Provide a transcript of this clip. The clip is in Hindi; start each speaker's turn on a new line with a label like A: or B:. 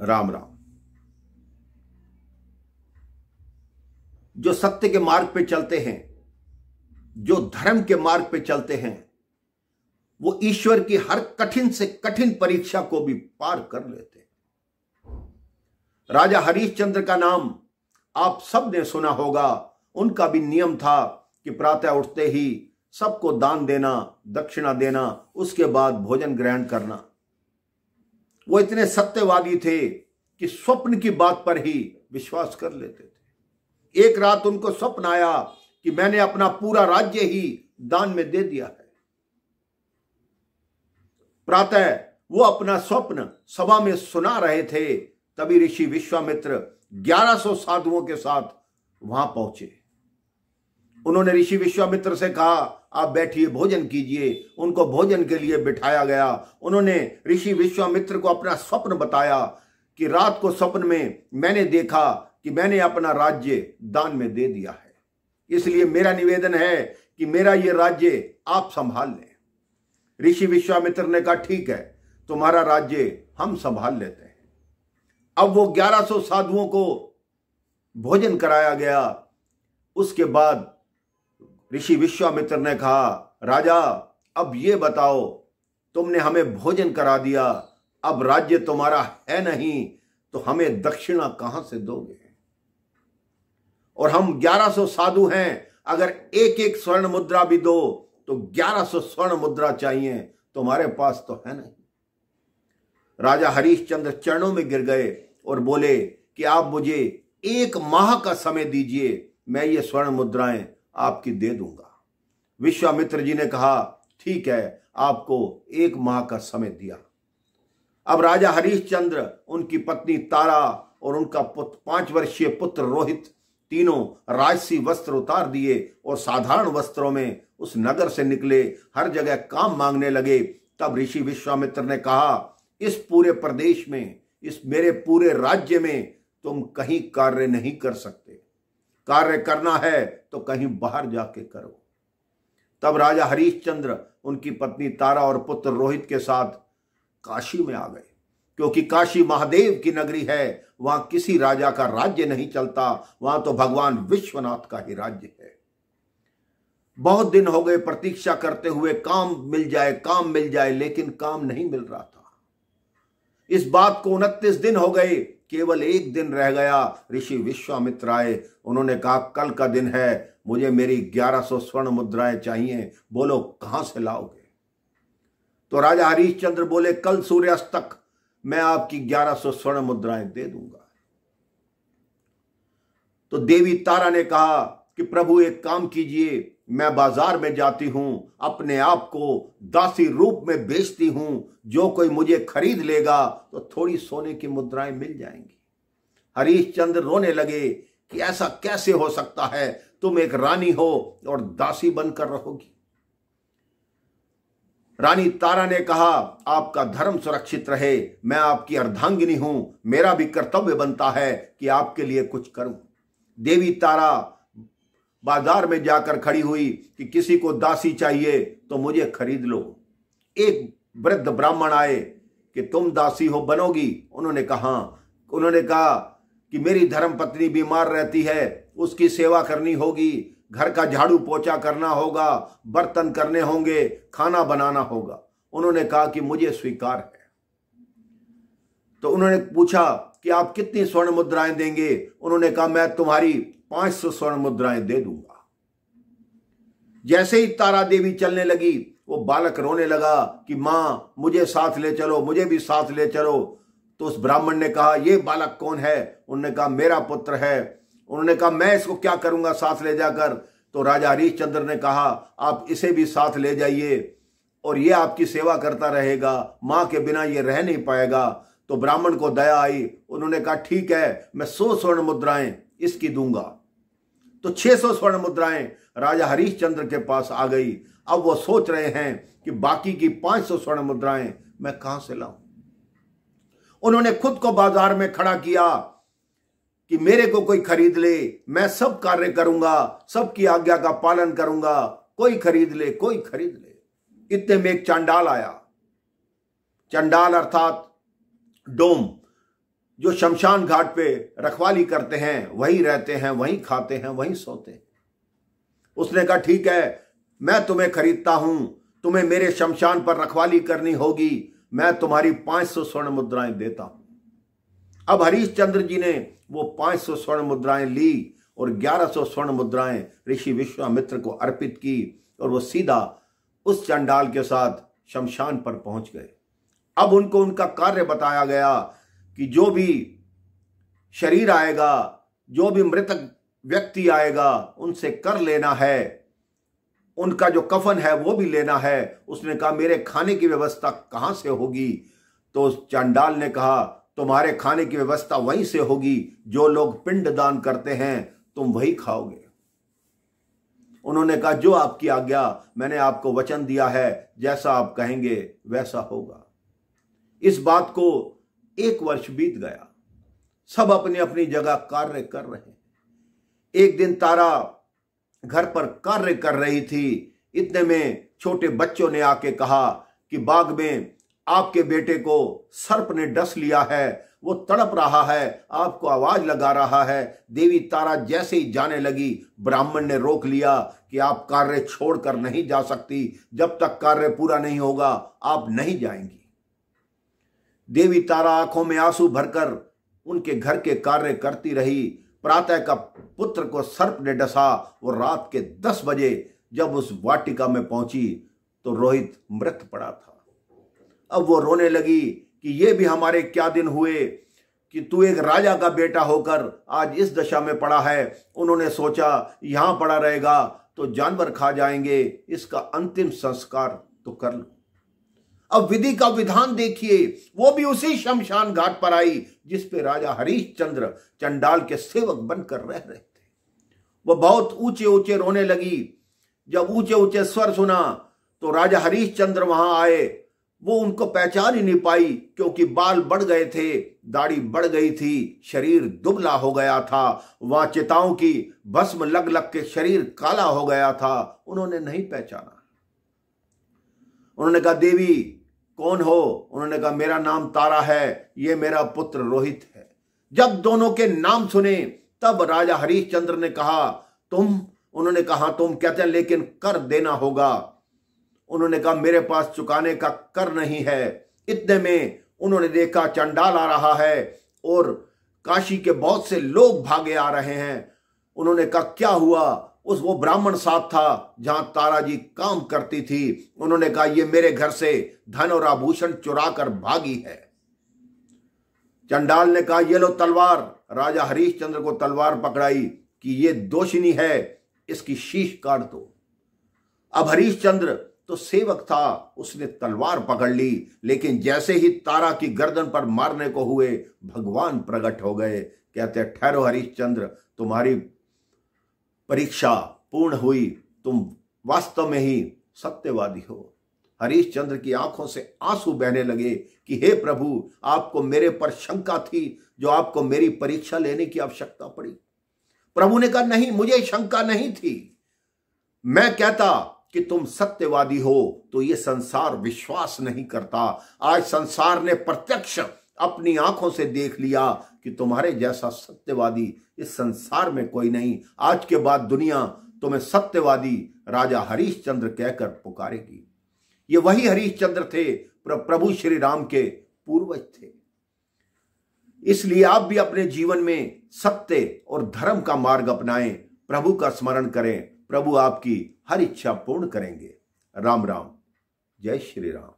A: राम राम। जो सत्य के मार्ग पे चलते हैं, जो धर्म के मार्ग पे चलते हैं, वो ईश्वर की हर कठिन से कठिन परीक्षा को भी पार कर लेते हैं। राजा हरिश्चंद्र का नाम आप सब ने सुना होगा। उनका भी नियम था कि प्रातः उठते ही सबको दान देना, दक्षिणा देना, उसके बाद भोजन ग्रहण करना। वो इतने सत्यवादी थे कि स्वप्न की बात पर ही विश्वास कर लेते थे। एक रात उनको स्वप्न आया कि मैंने अपना पूरा राज्य ही दान में दे दिया है। प्रातः वो अपना स्वप्न सभा में सुना रहे थे, तभी ऋषि विश्वामित्र 1100 साधुओं के साथ वहां पहुंचे। उन्होंने ऋषि विश्वामित्र से कहा, आप बैठिए, भोजन कीजिए। उनको भोजन के लिए बिठाया गया। उन्होंने ऋषि विश्वामित्र को अपना स्वप्न बताया कि रात को स्वप्न में मैंने देखा कि मैंने अपना राज्य दान में दे दिया है, इसलिए मेरा निवेदन है कि मेरा ये राज्य आप संभाल लें। ऋषि विश्वामित्र ने कहा, ठीक है, तुम्हारा राज्य हम संभाल लेते हैं। अब वो 1100 साधुओं को भोजन कराया गया। उसके बाद ऋषि विश्वामित्र ने कहा, राजा, अब ये बताओ, तुमने हमें भोजन करा दिया, अब राज्य तुम्हारा है नहीं, तो हमें दक्षिणा कहां से दोगे? और हम 1100 साधु हैं, अगर एक एक स्वर्ण मुद्रा भी दो तो 1100 स्वर्ण मुद्रा चाहिए, तुम्हारे पास तो है नहीं। राजा हरिश्चंद्र चरणों में गिर गए और बोले कि आप मुझे 1 माह का समय दीजिए, मैं ये स्वर्ण मुद्राएं आपकी दे दूंगा। विश्वामित्र जी ने कहा, ठीक है, आपको 1 माह का समय दिया। अब राजा हरिश्चंद्र, उनकी पत्नी तारा और उनका 5 वर्षीय पुत्र रोहित, तीनों राजसी वस्त्र उतार दिए और साधारण वस्त्रों में उस नगर से निकले, हर जगह काम मांगने लगे। तब ऋषि विश्वामित्र ने कहा, इस पूरे प्रदेश में, इस मेरे पूरे राज्य में तुम कहीं कार्य नहीं कर सकते। कार्य करना है तो कहीं बाहर जाके करो। तब राजा हरिश्चंद्र उनकी पत्नी तारा और पुत्र रोहित के साथ काशी में आ गए, क्योंकि काशी महादेव की नगरी है। वहां किसी राजा का राज्य नहीं चलता, वहां तो भगवान विश्वनाथ का ही राज्य है। बहुत दिन हो गए प्रतीक्षा करते हुए, काम मिल जाए, काम मिल जाए, लेकिन काम नहीं मिल रहा था। इस बात को 29 दिन हो गए, केवल 1 दिन रह गया। ऋषि विश्वामित्र आए, उन्होंने कहा, कल का दिन है, मुझे मेरी 1100 स्वर्ण मुद्राएं चाहिए, बोलो कहां से लाओगे? तो राजा हरिश्चंद्र बोले, कल सूर्यास्त तक मैं आपकी 1100 स्वर्ण मुद्राएं दे दूंगा। तो देवी तारा ने कहा कि प्रभु एक काम कीजिए, मैं बाजार में जाती हूं, अपने आप को दासी रूप में बेचती हूं, जो कोई मुझे खरीद लेगा तो थोड़ी सोने की मुद्राएं मिल जाएंगी। हरिश्चंद्र रोने लगे कि ऐसा कैसे हो सकता है, तुम एक रानी हो और दासी बनकर रहोगी। रानी तारा ने कहा, आपका धर्म सुरक्षित रहे, मैं आपकी अर्धांगिनी हूं, मेरा भी कर्तव्य बनता है कि आपके लिए कुछ करूं। देवी तारा बाजार में जाकर खड़ी हुई कि किसी को दासी चाहिए तो मुझे खरीद लो। एक वृद्ध ब्राह्मण आए कि तुम दासी हो, बनोगी? उन्होंने कहा कि मेरी धर्म पत्नी बीमार रहती है, उसकी सेवा करनी होगी, घर का झाड़ू पोछा करना होगा, बर्तन करने होंगे, खाना बनाना होगा। उन्होंने कहा कि मुझे स्वीकार है। तो उन्होंने पूछा कि आप कितनी स्वर्ण मुद्राएं देंगे? उन्होंने कहा, मैं तुम्हारी 500 स्वर्ण मुद्राएं दे दूंगा। जैसे ही तारा देवी चलने लगी, वो बालक रोने लगा कि मां, मुझे साथ ले चलो, मुझे भी साथ ले चलो। तो उस ब्राह्मण ने कहा, ये बालक कौन है? उन्होंने कहा, मेरा पुत्र है। उन्होंने कहा, मैं इसको क्या करूंगा साथ ले जाकर? तो राजा हरिश्चंद्र ने कहा, आप इसे भी साथ ले जाइए और ये आपकी सेवा करता रहेगा, मां के बिना ये रह नहीं पाएगा। तो ब्राह्मण को दया आई, उन्होंने कहा, ठीक है, मैं 100 स्वर्ण मुद्राएं इसकी दूंगा। तो 600 स्वर्ण मुद्राएं राजा हरिश्चंद्र के पास आ गई। अब वो सोच रहे हैं कि बाकी की 500 स्वर्ण मुद्राएं मैं कहां से लाऊं। उन्होंने खुद को बाजार में खड़ा किया कि मेरे को कोई खरीद ले, मैं सब कार्य करूंगा, सबकी आज्ञा का पालन करूंगा, कोई खरीद ले, कोई खरीद ले। इतने में एक चांडाल आया। चंडाल अर्थात डोम, जो शमशान घाट पे रखवाली करते हैं वही रहते हैं, वहीं खाते हैं, वहीं सोते हैं। उसने कहा ठीक है, मैं तुम्हें खरीदता हूं, तुम्हें मेरे शमशान पर रखवाली करनी होगी, मैं तुम्हारी 500 स्वर्ण मुद्राएं देता हूं। अब हरिश्चंद्र जी ने वो 500 स्वर्ण मुद्राएं ली और 1100 स्वर्ण मुद्राएं ऋषि विश्वामित्र को अर्पित की और वो सीधा उस चंडाल के साथ शमशान पर पहुंच गए। अब उनको उनका कार्य बताया गया कि जो भी शरीर आएगा, जो भी मृतक व्यक्ति आएगा, उनसे कर लेना है, उनका जो कफन है वो भी लेना है। उसने कहा मेरे खाने की व्यवस्था कहां से होगी? तो उस चंडाल ने कहा तुम्हारे खाने की व्यवस्था वहीं से होगी, जो लोग पिंड दान करते हैं तुम वही खाओगे। उन्होंने कहा जो आपकी आज्ञा, मैंने आपको वचन दिया है, जैसा आप कहेंगे वैसा होगा। इस बात को 1 वर्ष बीत गया, सब अपनी अपनी जगह कार्य कर रहे हैं। एक दिन तारा घर पर कार्य कर रही थी, इतने में छोटे बच्चों ने आके कहा कि बाग में आपके बेटे को सर्प ने डस लिया है, वो तड़प रहा है, आपको आवाज लगा रहा है। देवी तारा जैसे ही जाने लगी, ब्राह्मण ने रोक लिया कि आप कार्य छोड़कर नहीं जा सकती, जब तक कार्य पूरा नहीं होगा आप नहीं जाएंगी। देवी तारा आंखों में आंसू भरकर उनके घर के कार्य करती रही। प्रातः का पुत्र को सर्प ने डसा। वो रात के 10 बजे जब उस वाटिका में पहुंची तो रोहित मृत पड़ा था। अब वो रोने लगी कि ये भी हमारे क्या दिन हुए कि तू एक राजा का बेटा होकर आज इस दशा में पड़ा है। उन्होंने सोचा यहां पड़ा रहेगा तो जानवर खा जाएंगे, इसका अंतिम संस्कार तो कर लो। अब विधि का विधान देखिए, वो भी उसी शमशान घाट पर आई जिस पे राजा हरिश्चंद्र चंडाल के सेवक बनकर रह रहे थे। वो बहुत ऊंचे ऊंचे रोने लगी। जब ऊंचे ऊंचे स्वर सुना तो राजा हरिश्चंद्र वहां आए। वो उनको पहचान ही नहीं पाई क्योंकि बाल बढ़ गए थे, दाढ़ी बढ़ गई थी, शरीर दुबला हो गया था। वहां चिताओं की भस्म लग लग के शरीर काला हो गया था। उन्होंने नहीं पहचाना। उन्होंने कहा देवी कौन हो? उन्होंने कहा मेरा नाम तारा है, ये मेरा पुत्र रोहित है। जब दोनों के नाम सुने तब राजा हरिश्चंद्र ने कहा तुम? उन्होंने कहा तुम कहते हैं लेकिन कर देना होगा। उन्होंने कहा मेरे पास चुकाने का कर नहीं है। इतने में उन्होंने देखा चंडाल आ रहा है और काशी के बहुत से लोग भागे आ रहे हैं। उन्होंने कहा क्या हुआ? वो ब्राह्मण साथ था जहां तारा जी काम करती थी। उन्होंने कहा ये मेरे घर से धन और आभूषण चुरा कर भागी है। चंडाल ने कहा ये लो तलवार। राजा हरिश्चंद्र को तलवार पकड़ाई कि ये दोषिनी है, इसकी शीश काट दो। अब हरिश्चंद्र तो सेवक था, उसने तलवार पकड़ ली, लेकिन जैसे ही तारा की गर्दन पर मारने को हुए भगवान प्रकट हो गए। कहते ठहरो हरिश्चंद्र, तुम्हारी परीक्षा पूर्ण हुई, तुम वास्तव में ही सत्यवादी हो। हरिश्चंद्र की आंखों से आंसू बहने लगे कि हे प्रभु, आपको मेरे पर शंका थी जो आपको मेरी परीक्षा लेने की आवश्यकता पड़ी। प्रभु ने कहा नहीं, मुझे शंका नहीं थी। मैं कहता कि तुम सत्यवादी हो तो ये संसार विश्वास नहीं करता। आज संसार ने प्रत्यक्ष अपनी आंखों से देख लिया कि तुम्हारे जैसा सत्यवादी इस संसार में कोई नहीं। आज के बाद दुनिया तुम्हें सत्यवादी राजा हरिश्चंद्र कहकर पुकारेगी। ये वही हरिश्चंद्र थे, प्रभु श्री राम के पूर्वज थे। इसलिए आप भी अपने जीवन में सत्य और धर्म का मार्ग अपनाएं, प्रभु का स्मरण करें, प्रभु आपकी हर इच्छा पूर्ण करेंगे। राम राम, जय श्री राम।